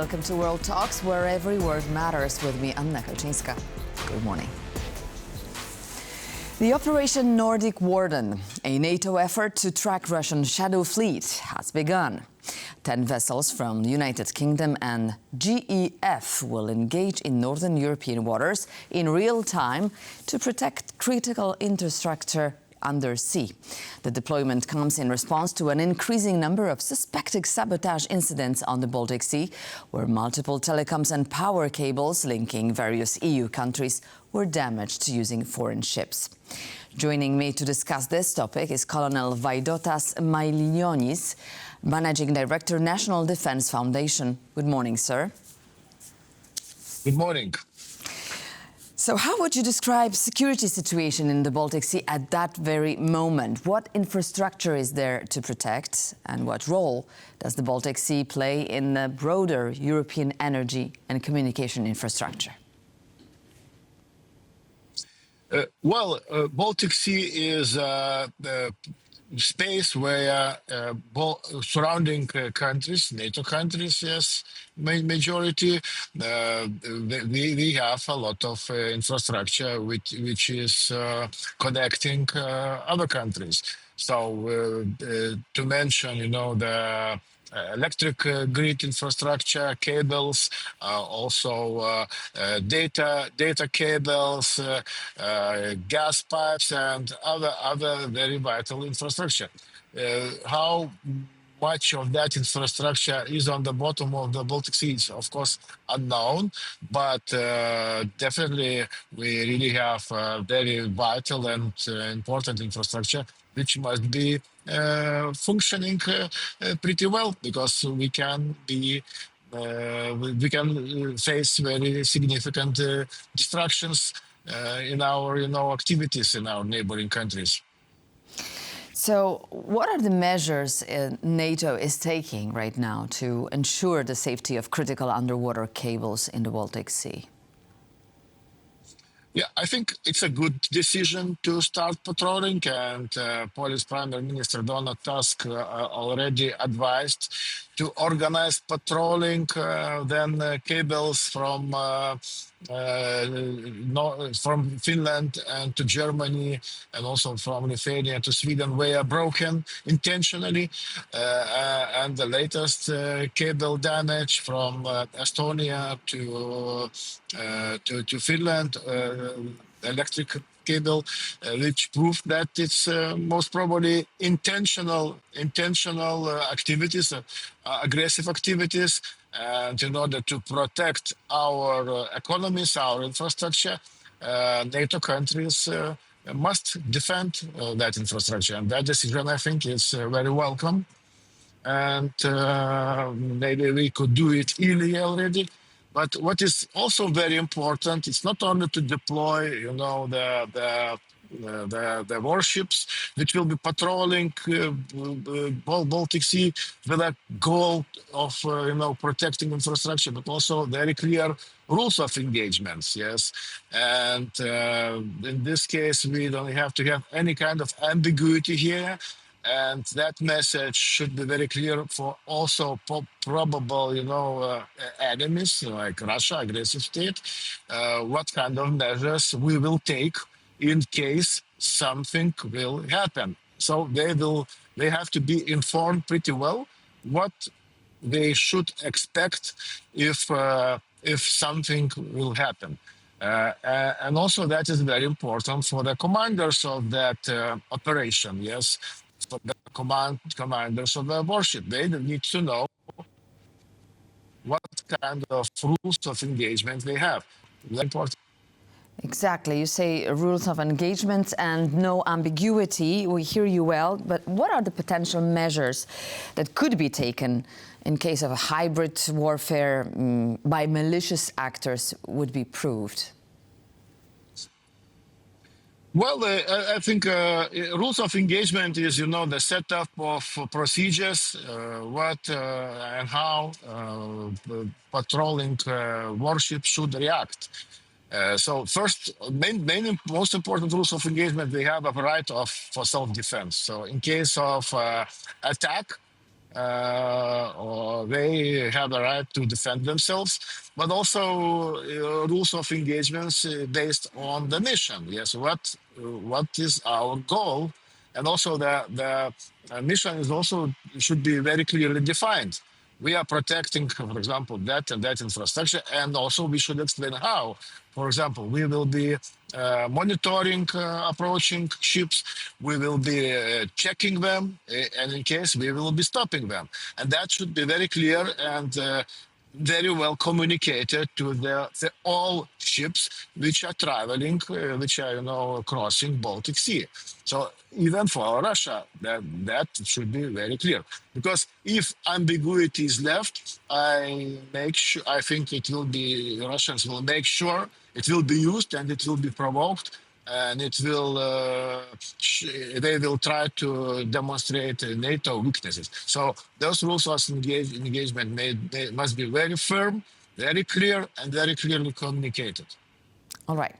welcome to World Talks, where every word matters, with me, Anna Kalczynska. Good morning. The Operation Nordic Warden, a NATO effort to track Russian shadow fleet, has begun. 10 vessels from the United Kingdom and GEF will engage in northern European waters in real time to protect critical infrastructure undersea. The deployment comes in response to an increasing number of suspected sabotage incidents on the Baltic Sea, where multiple telecoms and power cables linking various EU countries were damaged using foreign ships. Joining me to discuss this topic is Colonel Vaidotas Malinionis, Managing Director, National Defence Foundation. Good morning, sir. Good morning. So how would you describe security situation in the Baltic Sea at that very moment? What infrastructure is there to protect, and what role does the Baltic Sea play in the broader European energy and communication infrastructure? Baltic Sea is the space where surrounding countries, NATO countries, yes, majority, we have a lot of infrastructure which is connecting other countries. So to mention, the electric grid infrastructure, cables, also data cables, gas pipes, and other very vital infrastructure. How much of that infrastructure is on the bottom of the Baltic Sea is, of course, unknown, but definitely we really have very vital and important infrastructure which must be functioning pretty well, because we can face very significant distractions in our activities in our neighboring countries. So what are the measures NATO is taking right now to ensure the safety of critical underwater cables in the Baltic Sea? Yeah, I think it's a good decision to start patrolling, and Polish Prime Minister Donald Tusk already advised to organize patrolling cables from Finland and to Germany, and also from Lithuania to Sweden, were broken intentionally, and the latest cable damage from Estonia to Finland, electric cable, which proved that it's most probably intentional activities, aggressive activities, and in order to protect our economies, our infrastructure, NATO countries must defend that infrastructure, and that decision, I think, is very welcome. And maybe we could do it early already. But what is also very important, it's not only to deploy, the warships which will be patrolling Baltic Sea with a goal of protecting infrastructure, but also very clear rules of engagements. Yes, and in this case, we don't have to have any kind of ambiguity here. And that message should be very clear for also probable, enemies like Russia, aggressive state, what kind of measures we will take in case something will happen. So they have to be informed pretty well what they should expect if something will happen. And also that is very important for the commanders of that operation, yes. For the commanders of the warship, they need to know what kind of rules of engagement they have. Very important. Exactly. You say rules of engagement and no ambiguity. We hear you well, but what are the potential measures that could be taken in case of a hybrid warfare by malicious actors would be proved? Well, I think rules of engagement is, the setup of procedures, what and how patrolling warships should react. So first, most important rules of engagement, they have a right for self-defense. So in case of attack, or they have a right to defend themselves, but also rules of engagements based on the mission. Yes, what is our goal, and also the mission is also should be very clearly defined. We are protecting, for example, that and that infrastructure, and also we should explain how. For example, we will be monitoring approaching ships, we will be checking them, and in case we will be stopping them. And that should be very clear and very well communicated to the all ships which are traveling, which are crossing Baltic Sea. So even for Russia, that should be very clear. Because if ambiguity is left, I think it will be Russians will make sure it will be used and it will be provoked, and it will they will try to demonstrate NATO weaknesses. So those rules of engagement must be very firm, very clear, and very clearly communicated. All right.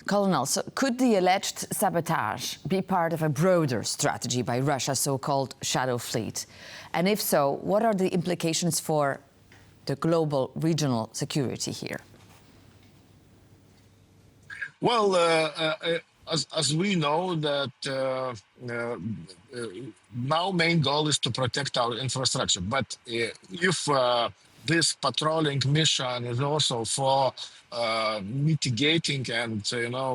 Colonel, so could the alleged sabotage be part of a broader strategy by Russia's so-called shadow fleet? And if so, what are the implications for the global regional security here? Well, as we know that now main goal is to protect our infrastructure. But if this patrolling mission is also for mitigating and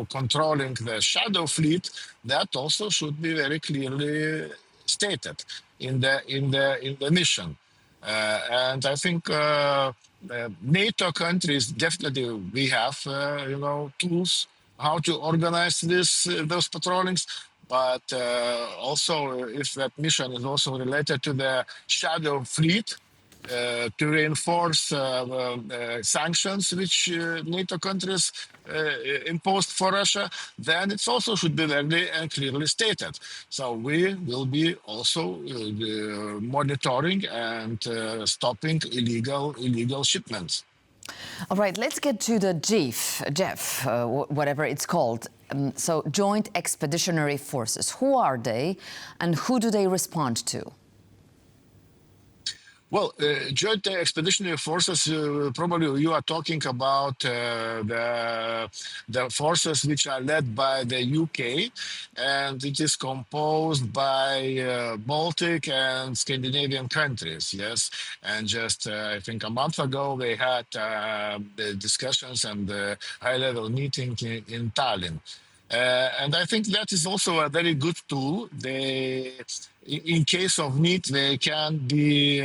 controlling the shadow fleet, that also should be very clearly stated in the mission. And I think NATO countries definitely we have tools how to organize those patrollings. But also, if that mission is also related to the shadow fleet, to reinforce sanctions which NATO countries imposed for Russia, then it also should be very and clearly stated. So we will be also monitoring and stopping illegal shipments. All right, let's get to the JEF, whatever it's called. So Joint Expeditionary Forces. Who are they and who do they respond to? Well, Joint Expeditionary Forces, probably you are talking about the forces which are led by the UK, and it is composed by Baltic and Scandinavian countries, yes. And just, I think a month ago, they had the discussions and the high-level meeting in Tallinn. And I think that is also a very good tool. In case of need, they can be,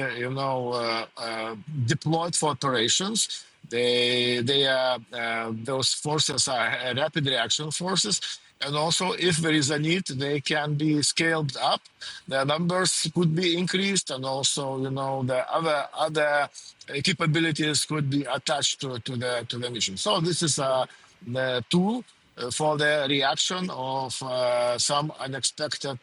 deployed for operations. Those forces are rapid reaction forces. And also, if there is a need, they can be scaled up. The numbers could be increased, and also, the other capabilities could be attached to the mission. So this is the tool for the reaction of some unexpected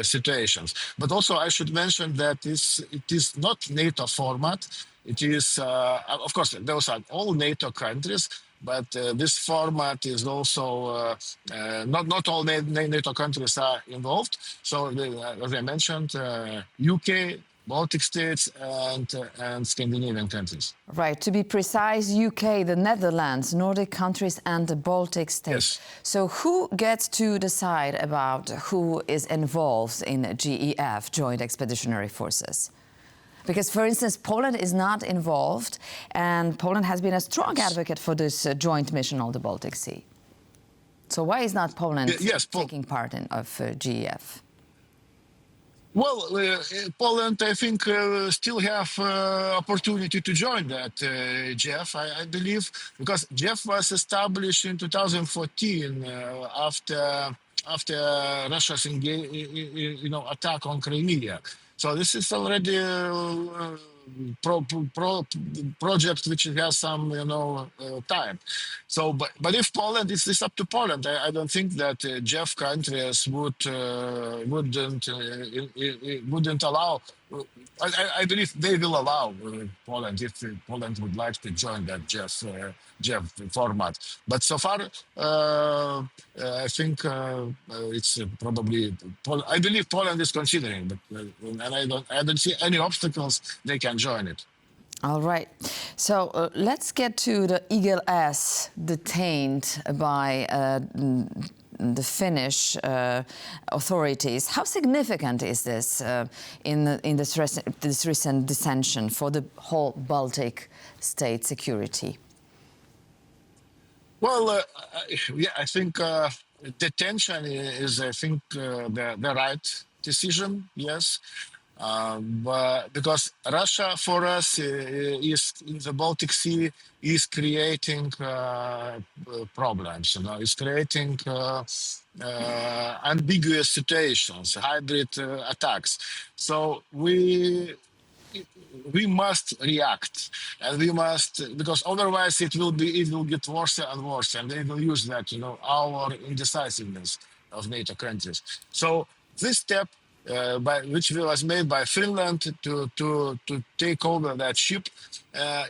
situations. But also I should mention that it is not NATO format. It is, of course, those are all NATO countries, but this format is also, not all NATO countries are involved. So as I mentioned, UK, Baltic states and Scandinavian countries. Right. To be precise, UK, the Netherlands, Nordic countries and the Baltic states. Yes. So who gets to decide about who is involved in GEF, Joint Expeditionary Forces? Because, for instance, Poland is not involved, and Poland has been a strong advocate for this joint mission on the Baltic Sea. So why is not Poland taking part of GEF? Well, Poland, I think, still have opportunity to join that JEF, I believe, because JEF was established in 2014 after Russia's attack on Crimea. So this is already a project which has some time. So, but if Poland, it's up to Poland. I don't think that JEF countries wouldn't allow I believe they will allow Poland if Poland would like to join that JEF format. But so far, I think it's probably. I believe Poland is considering, but and I don't see any obstacles they can join it. All right. So let's get to the Eagle S detained by the Finnish authorities. How significant is this in this recent dissension for the whole Baltic state security? Well, yeah, I think detention is, I think, the right decision. Yes, but because Russia for us is in the Baltic Sea is creating problems. You know, it's creating ambiguous situations, hybrid attacks. So we must react, and we must, because otherwise it will get worse and worse, and they will use that, you know, our indecisiveness of NATO countries. So this step by which was made by Finland to take over that ship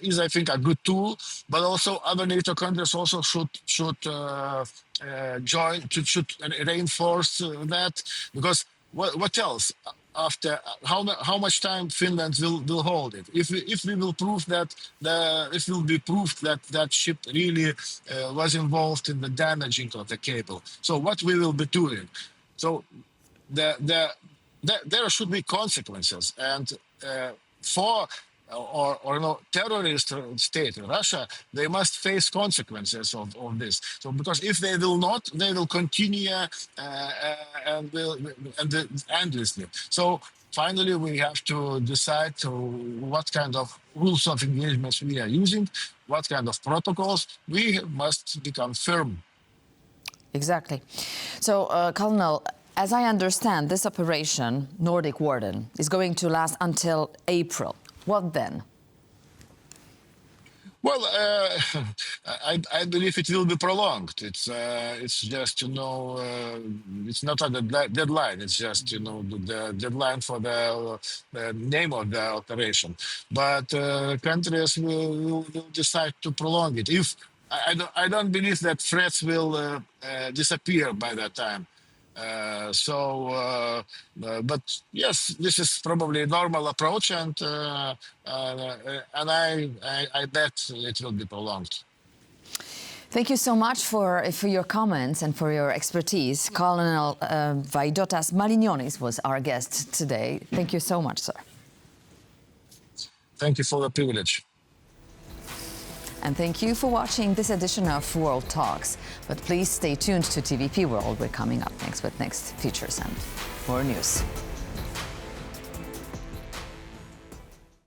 is, I think, a good tool. But also other NATO countries also should join, should reinforce that, because what else? After how much time Finland will hold it? If we will prove that it will be proved that that ship really was involved in the damaging of the cable. So what we will be doing? So there should be consequences, and for or you know, terrorist state in Russia, they must face consequences of this. So because if they will not, they will continue and endlessly. So finally, we have to decide what kind of rules of engagements we are using, what kind of protocols. We must become firm. Exactly. So, Colonel, as I understand, this operation, Nordic Warden, is going to last until April. What then? Well, I believe it will be prolonged. It's just, you know, it's not a deadline. It's just, you know, the deadline for the name of the operation. But countries will decide to prolong it. If I don't believe that threats will disappear by that time. But yes, this is probably a normal approach, and I bet it will be prolonged. Thank you so much for your comments and for your expertise. Colonel Vaidotas Malinionis was our guest today. Thank you so much, sir. Thank you for the privilege. And thank you for watching this edition of World Talks. But please stay tuned to TVP World. We're coming up next with next features and more news.